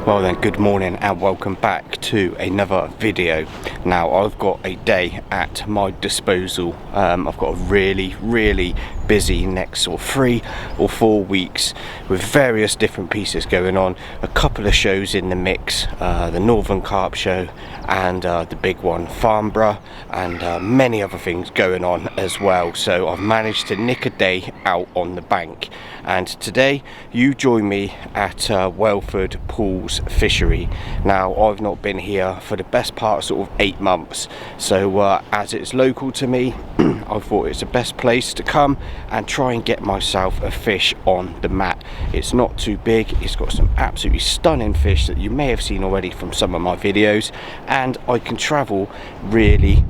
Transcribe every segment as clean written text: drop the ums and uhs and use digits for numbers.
Well then, good morning and welcome back to another video. Now I've got a day at my disposal. I've got a really busy next sort of 3 or 4 weeks with various different pieces going on. A couple of shows in the mix, the Northern Carp show and the big one Farnborough, and many other things going on as well. So I've managed to nick a day out on the bank, and today you join me at Whelford Pools Fishery. Now I've not been here for the best part of sort of 8 months, so as it's local to me I thought it's the best place to come and try and get myself a fish on the mat. It's not too big, it's got some absolutely stunning fish that you may have seen already from some of my videos, and I can travel really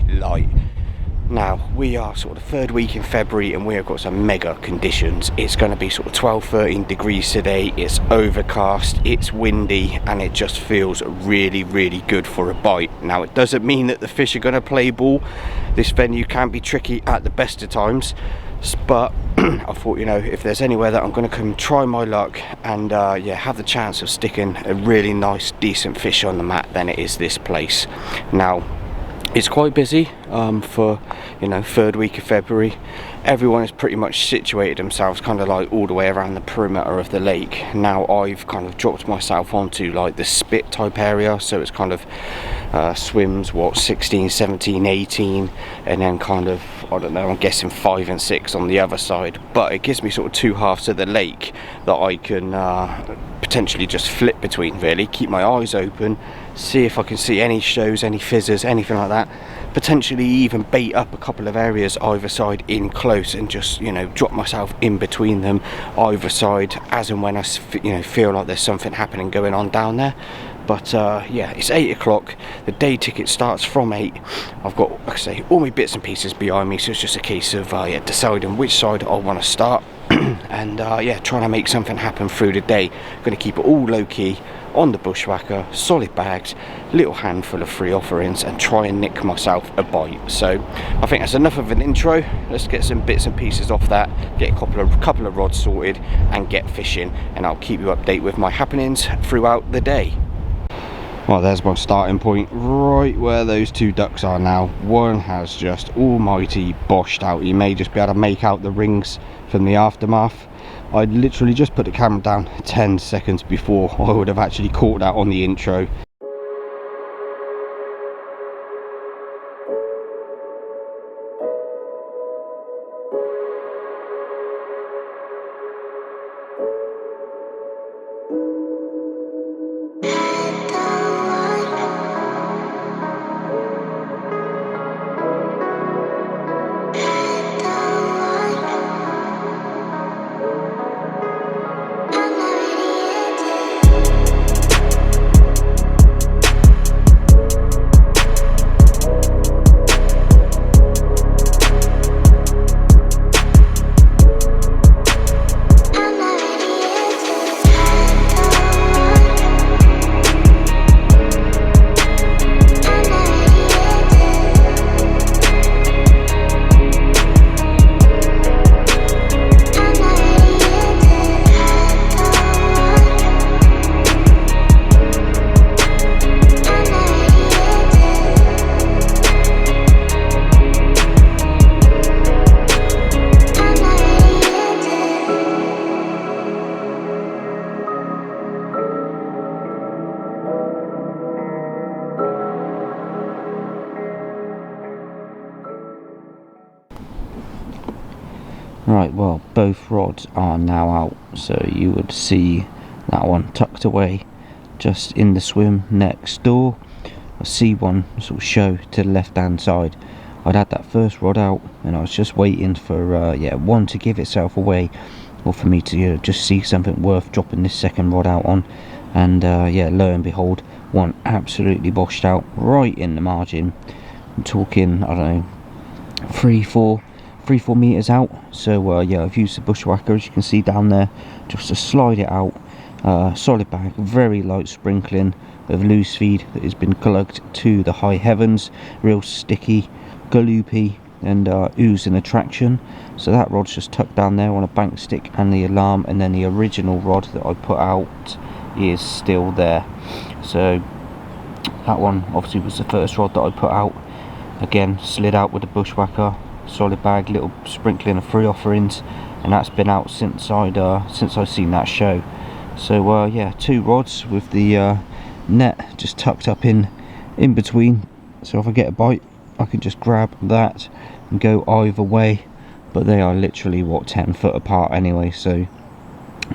light. Now we are sort of the 3rd week in February and we have got some mega conditions. It's going to be sort of 12-13 degrees today, it's overcast, it's windy, and it just feels really good for a bite. Now it doesn't mean that the fish are going to play ball. This venue can be tricky at the best of times, but I thought, you know, if there's anywhere that I'm going to come try my luck and yeah, have the chance of sticking a really nice decent fish on the mat, then it is this place. Now it's quite busy for, you know, 3rd week of February. Everyone is pretty much situated themselves kind of like all the way around the perimeter of the lake. Now I've kind of dropped myself onto like the spit type area, so it's kind of swims what 16, 17, 18, and then kind of, I don't know, I'm guessing 5 and 6 on the other side, but it gives me sort of 2 halves of the lake that I can potentially just flip between, really keep my eyes open, see if I can see any shows, any fizzers, anything like that, potentially even bait up a couple of areas either side in close and just, you know, drop myself in between them either side as and when I, you know, feel like there's something happening going on down there. But yeah, it's 8 o'clock, the day ticket starts from 8. I've got, like I say, all my bits and pieces behind me, so it's just a case of yeah, deciding which side I want to start and yeah, trying to make something happen through the day. I'm going to keep it all low-key on the bushwhacker, solid bags, little handful of free offerings, and try and nick myself a bite. So I think that's enough of an intro. Let's get some bits and pieces off that, get a couple of rods sorted and get fishing, and I'll keep you updated with my happenings throughout the day. Well, there's my starting point, right where those 2 ducks are now. One has just almighty boshed out. You may just be able to make out the rings from the aftermath. I literally just put the camera down 10 seconds before I would have actually caught that on the intro. Right, well, both rods are now out, so you would see that one tucked away just in the swim next door. I see one sort of show to the left hand side. I'd had that first rod out and I was just waiting for yeah, one to give itself away, or for me to just see something worth dropping this second rod out on, and yeah, lo and behold, one absolutely boshed out right in the margin. I'm talking, I don't know, 3-4 meters out. So yeah, I've used the bushwhacker, as you can see down there, just to slide it out. Solid bag, very light sprinkling of loose feed that has been glugged to the high heavens, real sticky, galoopy, and oozing attraction. So that rod's just tucked down there on a bank stick and the alarm, and then the original rod that I put out is still there. So that one obviously was the first rod that I put out. Again, slid out with the bushwhacker, solid bag, little sprinkling of free offerings, and that's been out since I seen that show. So yeah, 2 rods with the net just tucked up in between, so if I get a bite I can just grab that and go either way, but they are literally what, 10 foot apart anyway, so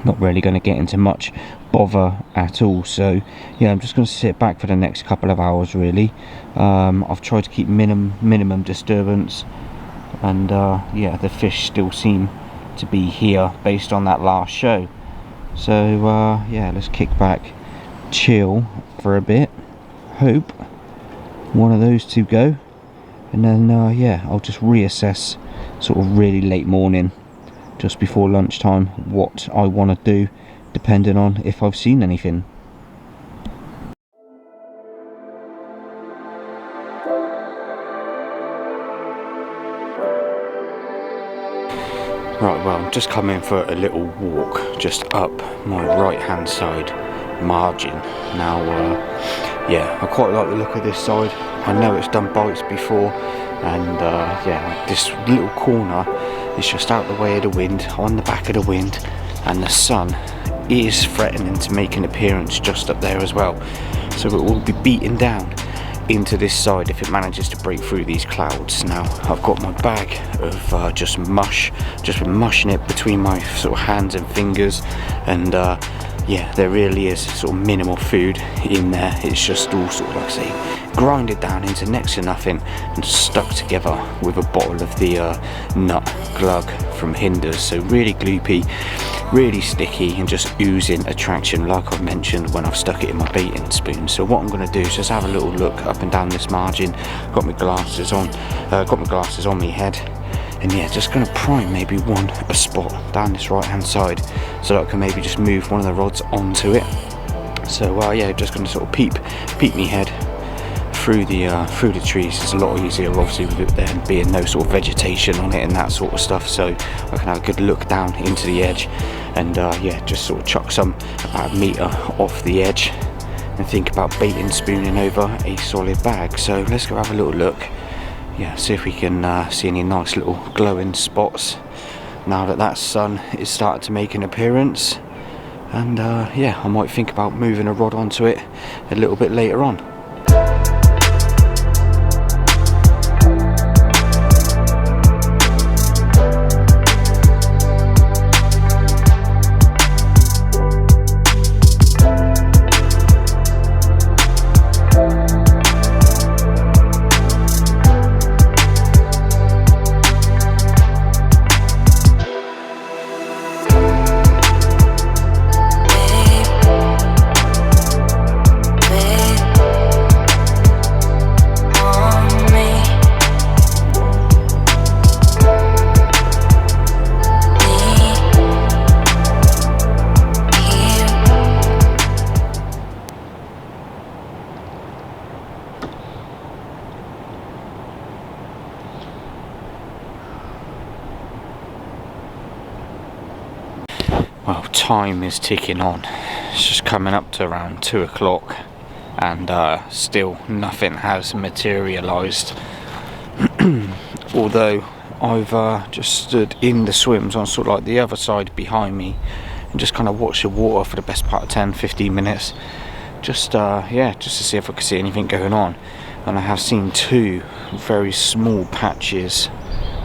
not really going to get into much bother at all. So yeah, I'm just going to sit back for the next couple of hours really. I've tried to keep minimum disturbance, and yeah, the fish still seem to be here based on that last show. So yeah, let's kick back, chill for a bit, hope one of those two go, and then yeah, I'll just reassess sort of really late morning, just before lunchtime, what I want to do depending on if I've seen anything. Right, well, I'm just coming for a little walk just up my right hand side margin. Now yeah, I quite like the look of this side. I know it's done bites before, and yeah, this little corner is just out the way of the wind, on the back of the wind, and the sun is threatening to make an appearance just up there as well, so it will be beaten down into this side if it manages to break through these clouds. Now I've got my bag of just mush, just been mushing it between my sort of hands and fingers, and yeah, there really is sort of minimal food in there. It's just all sort of, like I say, grinded down into next to nothing and stuck together with a bottle of the nut glug from Hinders. So really gloopy, really sticky, and just oozing attraction, like I mentioned when I've stuck it in my baiting spoon. So what I'm going to do is just have a little look up and down this margin. Got my glasses on, my head, and yeah, just going to prime maybe a spot down this right hand side, so that I can maybe just move one of the rods onto it. So yeah, just going to sort of peep me head through the trees. It's a lot easier obviously with it there being no sort of vegetation on it and that sort of stuff, so I can have a good look down into the edge, and yeah, just sort of chuck some about a metre off the edge and think about baiting spooning over a solid bag. So let's go have a little look. Yeah, see if we can see any nice little glowing spots now that sun is starting to make an appearance. And yeah, I might think about moving a rod onto it a little bit later on. Well, time is ticking on. It's just coming up to around 2 o'clock, and still nothing has materialised. Although I've just stood in the swims on sort of like the other side behind me and just kind of watched the water for the best part of 10-15 minutes, just yeah, just to see if I could see anything going on. And I have seen 2 very small patches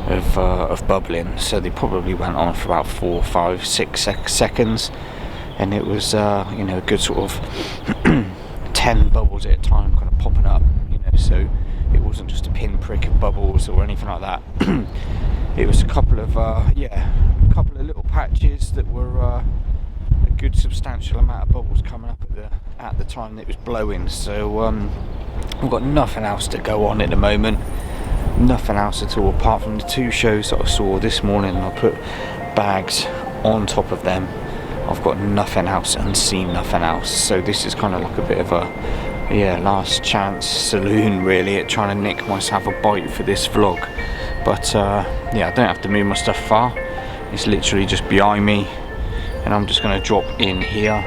of bubbling, so they probably went on for about 4, 5, 6 seconds, and it was you know, a good sort of 10 bubbles at a time kind of popping up, you know, so it wasn't just a pinprick of bubbles or anything like that. It was a couple of yeah, a couple of little patches that were a good substantial amount of bubbles coming up at the time that it was blowing. So I've got nothing else to go on at the moment. Nothing else at all apart from the 2 shows that I saw this morning. I put bags on top of them. I've got nothing else and seen nothing else. So this is kind of like a bit of a, yeah, last chance saloon really at trying to nick myself a bite for this vlog. But yeah, I don't have to move my stuff far. It's literally just behind me, and I'm just going to drop in here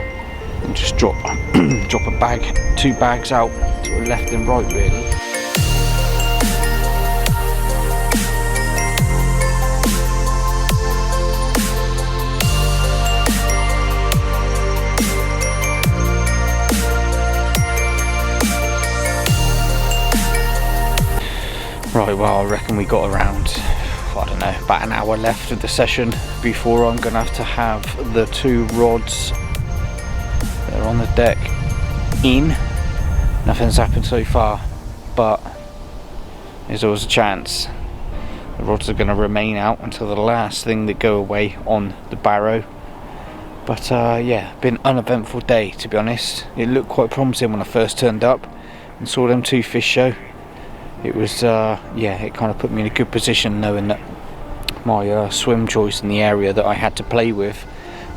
and just drop drop a bag, 2 bags out to the left and right really. Right, well, I reckon we got around, I don't know, about an hour left of the session before I'm going to have the 2 rods that are on the deck in. Nothing's happened so far, but there's always a chance. The rods are going to remain out until the last thing that go away on the barrow. But yeah, been an uneventful day, to be honest. It looked quite promising when I first turned up and saw them 2 fish show. It was, yeah, it kind of put me in a good position knowing that my swim choice in the area that I had to play with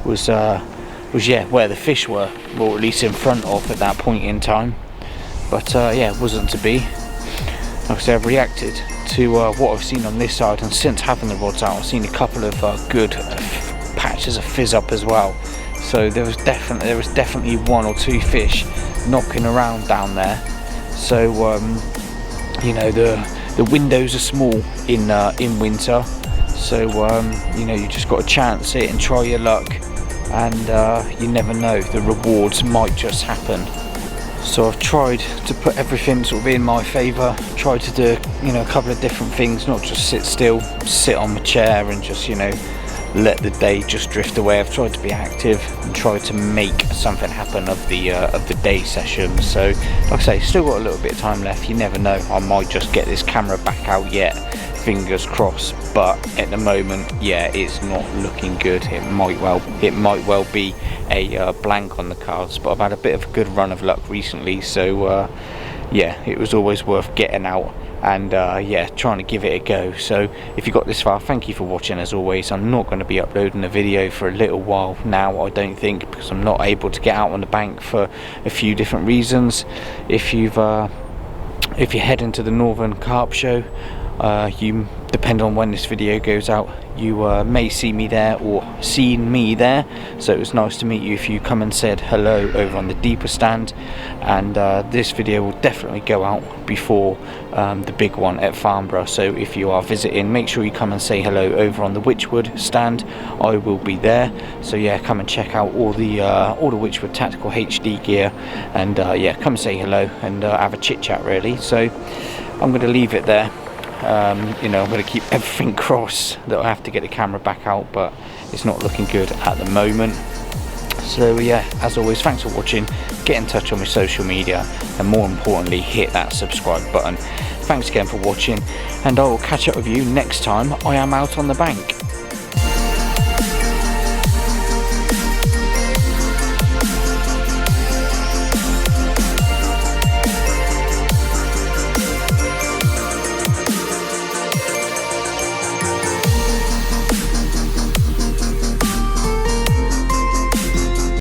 was yeah, where the fish were, or at least in front of at that point in time. But yeah, it wasn't to be. Like I said, I've reacted to what I've seen on this side, and since having the rods out, I've seen a couple of good patches of fizz up as well. So there was definitely 1 or 2 fish knocking around down there. So you know, the windows are small in winter, so you know, you just got to chance it and try your luck, and you never know, the rewards might just happen. So I've tried to put everything sort of in my favour, tried to do, you know, a couple of different things, not just sit still, sit on my chair and just, you know, let the day just drift away. I've tried to be active and tried to make something happen of the day session. So like I say, still got a little bit of time left. You never know, I might just get this camera back out yet, fingers crossed. But at the moment, yeah, it's not looking good. It might well be a blank on the cards, but I've had a bit of a good run of luck recently, so yeah, it was always worth getting out and yeah, trying to give it a go. So if you got this far, thank you for watching. As always, I'm not going to be uploading a video for a little while now, I don't think, because I'm not able to get out on the bank for a few different reasons. If you're heading to the Northern Carp show, you, depend on when this video goes out, you may see me there or seen me there, so it was nice to meet you if you come and said hello over on the deeper stand. And this video will definitely go out before the big one at Farnborough, so if you are visiting, make sure you come and say hello over on the Witchwood stand. I will be there, so yeah, come and check out all the Witchwood tactical HD gear, and yeah, come say hello and have a chit chat really. So I'm going to leave it there. You know, I'm going to keep everything crossed that I have to get the camera back out, but it's not looking good at the moment. So yeah, as always, thanks for watching. Get in touch on my social media, and more importantly, hit that subscribe button. Thanks again for watching, and I will catch up with you next time I am out on the bank.